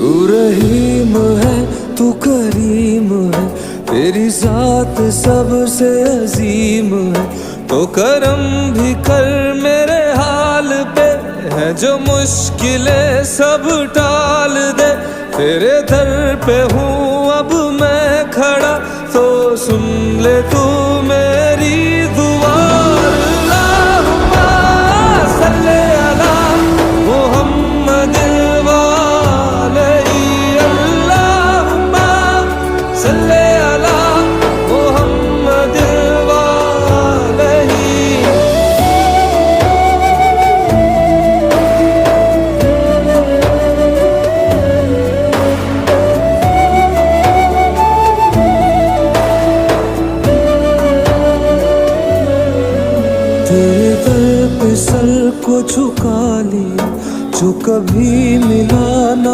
तू रहीम है, तू करीम है, तेरी जात सबसे अजीम है। तो करम भी कर मेरे हाल पे, है जो मुश्किलें सब टाल दे। तेरे दर पे हूँ अब मैं खड़ा, तो सुन ले तू मेरी दुआ। अल्लाहुम्मा सल्ले अला मुहम्मदिन व अलैहि, अल्लाहुम्मा सल्ले अला मुहम्मदिन व अलैहि। तेरे दर पे सर को झुका लिया, जो कभी मिला ना